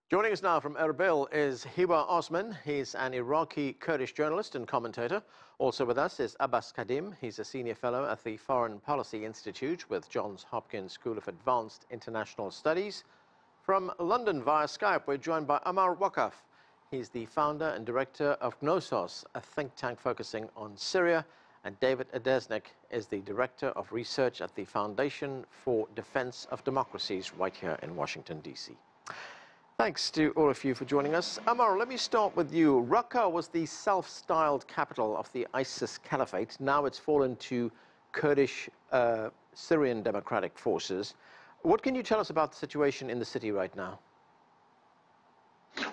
Joining us now from Erbil is Hiwa Osman. He's an Iraqi-Kurdish journalist and commentator. Also with us is Abbas Kadhim. He's a senior fellow at the Foreign Policy Institute with Johns Hopkins School of Advanced International Studies. From London via Skype, we're joined by Ammar Waqqaf. He's the founder and director of Gnosos, a think tank focusing on Syria, and David Adesnik is the director of research at the Foundation for Defense of Democracies right here in Washington, D.C. Thanks to all of you for joining us. Ammar, let me start with you. Raqqa was the self-styled capital of the ISIS caliphate. Now it's fallen to Kurdish Syrian Democratic Forces. What can you tell us about the situation in the city right now?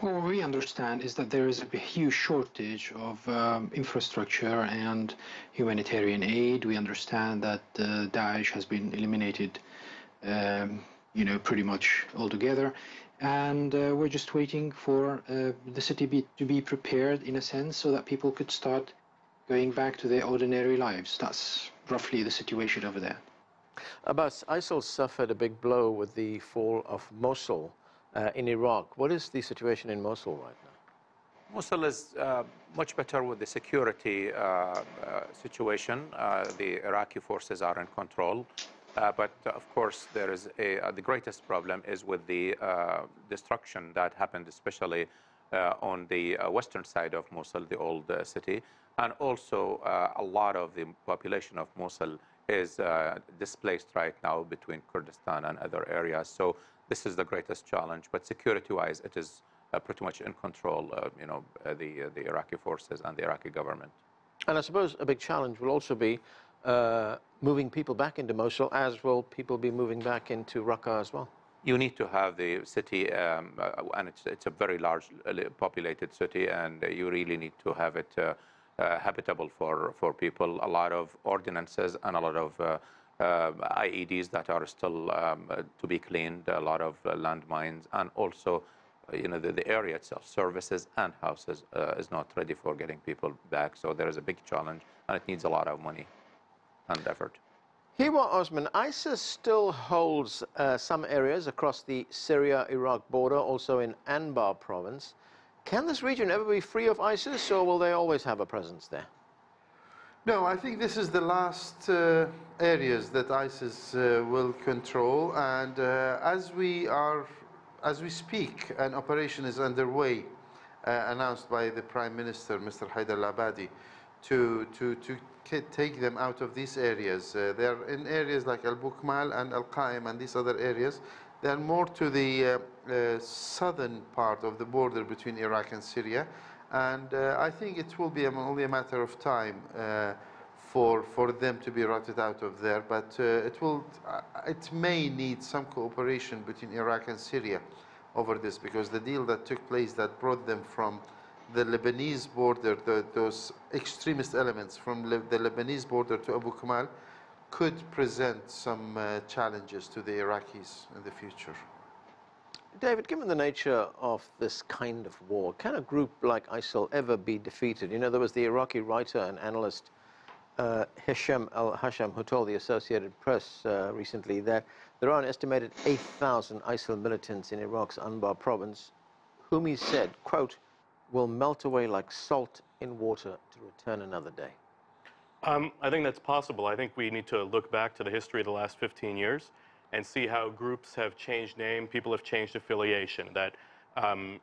Well, what we understand is that there is a huge shortage of infrastructure and humanitarian aid. We understand that Daesh has been eliminated, pretty much altogether. And we're just waiting for the city to be prepared, in a sense, so that people could start going back to their ordinary lives. That's roughly the situation over there. Abbas, ISIL suffered a big blow with the fall of Mosul in Iraq. What is the situation in Mosul right now? Mosul is much better with the security situation. The Iraqi forces are in control. But of course, there is the greatest problem is with the destruction that happened, especially on the western side of Mosul, the old city. And also, a lot of the population of Mosul is displaced right now between Kurdistan and other areas. So this is the greatest challenge. But security-wise, it is pretty much in control, the Iraqi forces and the Iraqi government. And I suppose a big challenge will also be moving people back into Mosul, as will people be moving back into Raqqa as well. You need to have the city, and it's a very large populated city, and you really need to have it habitable for people. A lot of ordinances and a lot of IEDs that are still to be cleaned, a lot of landmines, and also the area itself, services and houses, is not ready for getting people back. So there is a big challenge, and it needs a lot of money and effort. Hiwa Osman, ISIS still holds some areas across the Syria-Iraq border, also in Anbar province. Can this region ever be free of ISIS, or will they always have a presence there? No, I think this is the last areas that ISIS will control, and as we speak, an operation is underway, announced by the Prime Minister, Mr. Haider al-Abadi, to take them out of these areas. They're in areas like Al-Bukmal and Al-Qaim and these other areas. They're more to the southern part of the border between Iraq and Syria. And I think it will be only a matter of time for them to be routed out of there. But it may need some cooperation between Iraq and Syria over this, because the deal that took place that brought them from the Lebanese border, those extremist elements from the Lebanese border to Abu Kamal, could present some challenges to the Iraqis in the future. David, given the nature of this kind of war, can a group like ISIL ever be defeated? You know, there was the Iraqi writer and analyst Hisham al-Hasham, who told the Associated Press recently that there are an estimated 8,000 ISIL militants in Iraq's Anbar province, whom he said, quote, will melt away like salt in water to return another day. I think that's possible. I think we need to look back to the history of the last 15 years and see how groups have changed name, people have changed affiliation. That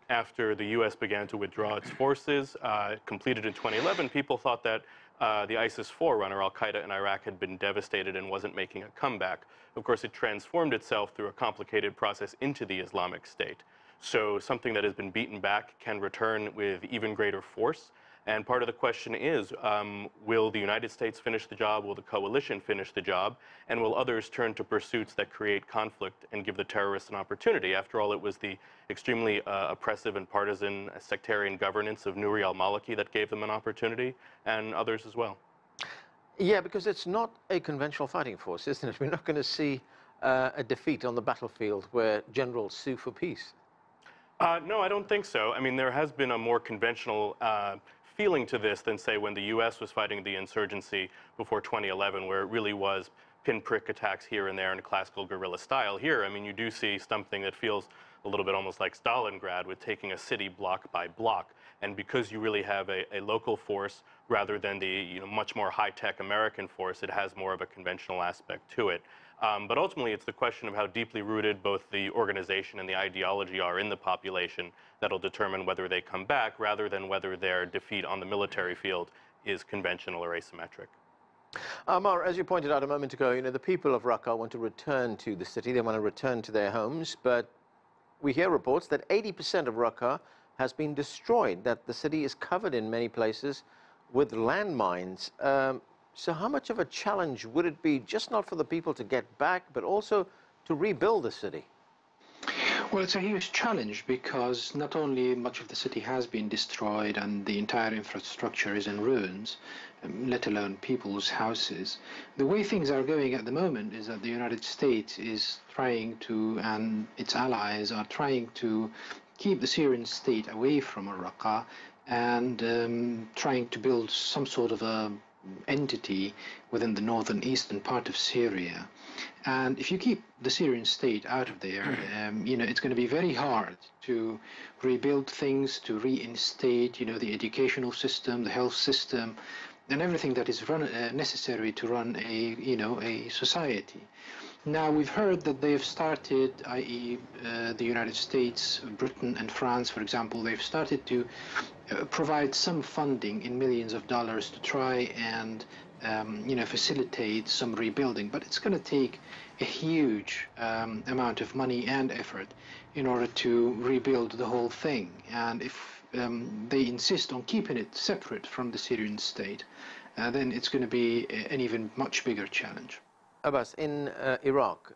after the U.S. began to withdraw its forces, completed in 2011, people thought that the ISIS forerunner, al-Qaeda in Iraq, had been devastated and wasn't making a comeback. Of course, it transformed itself through a complicated process into the Islamic State. So something that has been beaten back can return with even greater force. And part of the question is, will the United States finish the job? Will the coalition finish the job? And will others turn to pursuits that create conflict and give the terrorists an opportunity? After all, it was the extremely oppressive and partisan sectarian governance of Nouri al-Maliki that gave them an opportunity, and others as well. Yeah, because it's not a conventional fighting force, isn't it? We're not going to see a defeat on the battlefield where generals sue for peace. No, I don't think so. I mean, there has been a more conventional feeling to this than, say, when the U.S. was fighting the insurgency before 2011, where it really was pinprick attacks here and there in a classical guerrilla style. Here, I mean, you do see something that feels a little bit almost like Stalingrad, with taking a city block by block. And because you really have a local force rather than the much more high-tech American force, it has more of a conventional aspect to it. But ultimately, it's the question of how deeply rooted both the organization and the ideology are in the population that'll determine whether they come back, rather than whether their defeat on the military field is conventional or asymmetric. Ammar, as you pointed out a moment ago, the people of Raqqa want to return to the city. They want to return to their homes, but we hear reports that 80% of Raqqa has been destroyed, that the city is covered in many places with landmines. So how much of a challenge would it be, just not for the people to get back, but also to rebuild the city? Well, it's a huge challenge because not only much of the city has been destroyed and the entire infrastructure is in ruins, let alone people's houses. The way things are going at the moment is that the United States is trying to, and its allies are trying to, keep the Syrian state away from Raqqa and trying to build some sort of a entity within the northern eastern part of Syria. And if you keep the Syrian state out of there, it's going to be very hard to rebuild things, to reinstate, the educational system, the health system, and everything that is necessary to run a society. Now, we've heard that they've started, i.e. The United States, Britain and France, for example, they've started to provide some funding in millions of dollars to try and facilitate some rebuilding. But it's going to take a huge amount of money and effort in order to rebuild the whole thing. And if they insist on keeping it separate from the Syrian state, then it's going to be an even much bigger challenge. Abbas, in Iraq,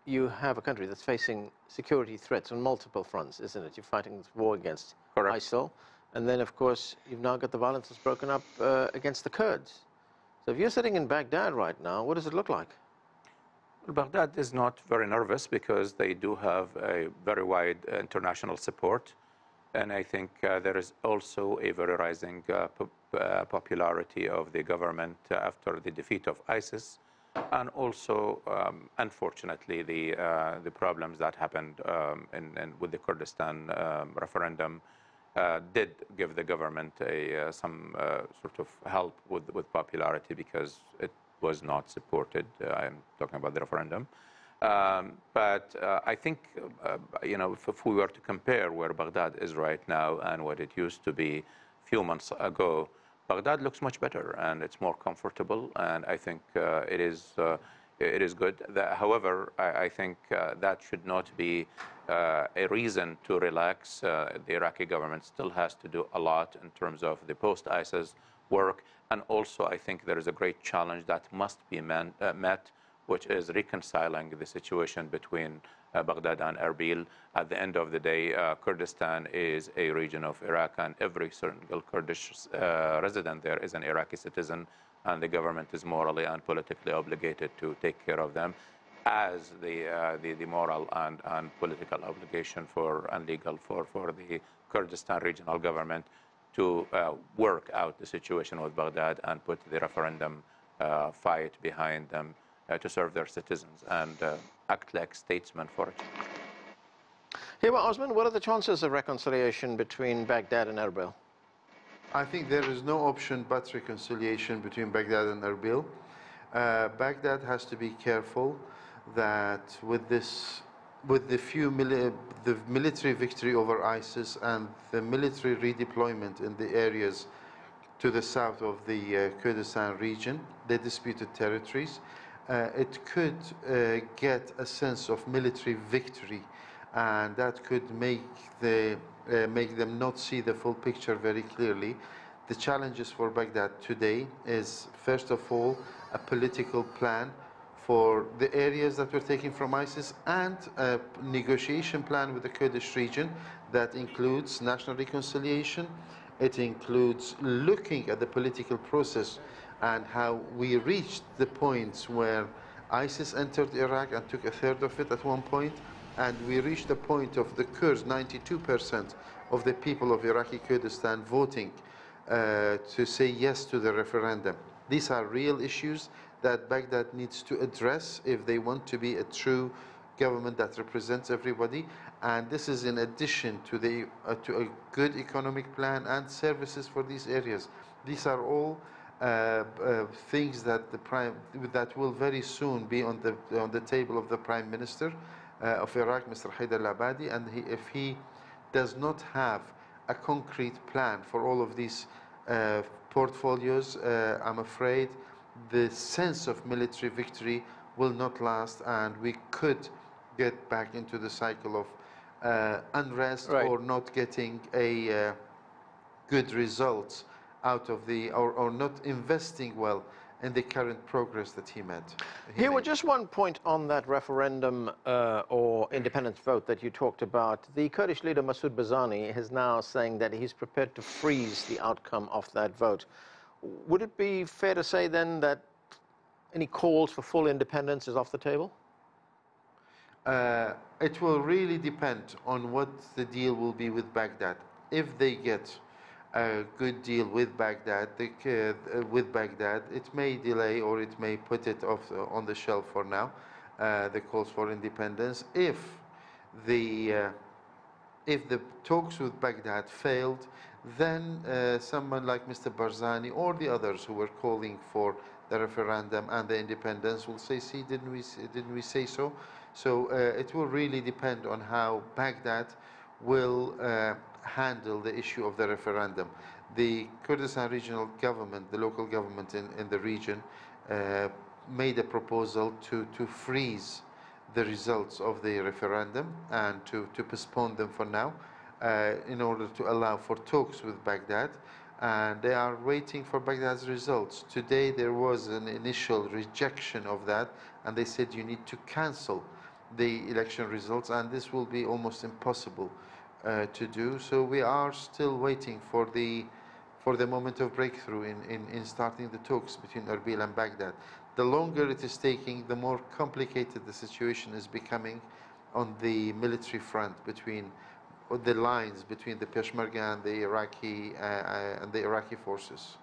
you have a country that's facing security threats on multiple fronts, isn't it? You're fighting this war against ISIL, and then, of course, you've now got the violence that's broken up against the Kurds. So if you're sitting in Baghdad right now, what does it look like? Well, Baghdad is not very nervous because they do have a very wide international support. And I think there is also a very rising popularity of the government after the defeat of ISIS. And also, unfortunately, the problems that happened with the Kurdistan referendum did give the government some sort of help with popularity because it was not supported. I'm talking about the referendum. But I think, if we were to compare where Baghdad is right now and what it used to be a few months ago, Baghdad looks much better and it's more comfortable, and I think it is good. However, I think that should not be a reason to relax. The Iraqi government still has to do a lot in terms of the post-ISIS work, and also I think there is a great challenge that must be met, which is reconciling the situation between Baghdad and Erbil. At the end of the day, Kurdistan is a region of Iraq, and every single Kurdish resident there is an Iraqi citizen, and the government is morally and politically obligated to take care of them, as the moral and political obligation and legal for the Kurdistan regional government to work out the situation with Baghdad and put the referendum fight behind them to serve their citizens and act like statesmen for it. Hiwa Osman, what are the chances of reconciliation between Baghdad and Erbil? I think there is no option but reconciliation between Baghdad and Erbil. Baghdad has to be careful that with the military victory over ISIS and the military redeployment in the areas to the south of the Kurdistan region, the disputed territories, it could get a sense of military victory, and that could make them not see the full picture very clearly. The challenges for Baghdad today is, first of all, a political plan for the areas that were taken from ISIS and a negotiation plan with the Kurdish region that includes national reconciliation. It includes looking at the political process and how we reached the points where ISIS entered Iraq and took a third of it at one point, and we reached the point of the Kurds, 92% of the people of Iraqi Kurdistan voting to say yes to the referendum. These are real issues that Baghdad needs to address if they want to be a true government that represents everybody, and this is in addition to to a good economic plan and services for these areas. These are all things that that will very soon be on the table of the Prime Minister of Iraq, Mr. Haider al-Abadi, and if he does not have a concrete plan for all of these portfolios, I'm afraid the sense of military victory will not last, and we could get back into the cycle of unrest, Right. or not getting a good results out of or not investing well in the current progress that he made. Here, just one point on that referendum or independence vote that you talked about. The Kurdish leader Masoud Barzani is now saying that he's prepared to freeze the outcome of that vote. Would it be fair to say then that any calls for full independence is off the table? It will really depend on what the deal will be with Baghdad. If they get a good deal with Baghdad, it may delay or it may put it off on the shelf for now, the calls for independence. If the talks with Baghdad failed, then someone like Mr. Barzani or the others who were calling for the referendum and the independence will say, "See, didn't we say so?" So it will really depend on how Baghdad will handle the issue of the referendum. The Kurdistan regional government, the local government in the region, made a proposal to freeze the results of the referendum and to postpone them for now in order to allow for talks with Baghdad. And they are waiting for Baghdad's results. Today there was an initial rejection of that, and they said you need to cancel the election results, and this will be almost impossible to do. So we are still waiting for the moment of breakthrough in starting the talks between Erbil and Baghdad. The longer it is taking, the more complicated the situation is becoming on the military front, between the lines between the Peshmerga and the Iraqi forces.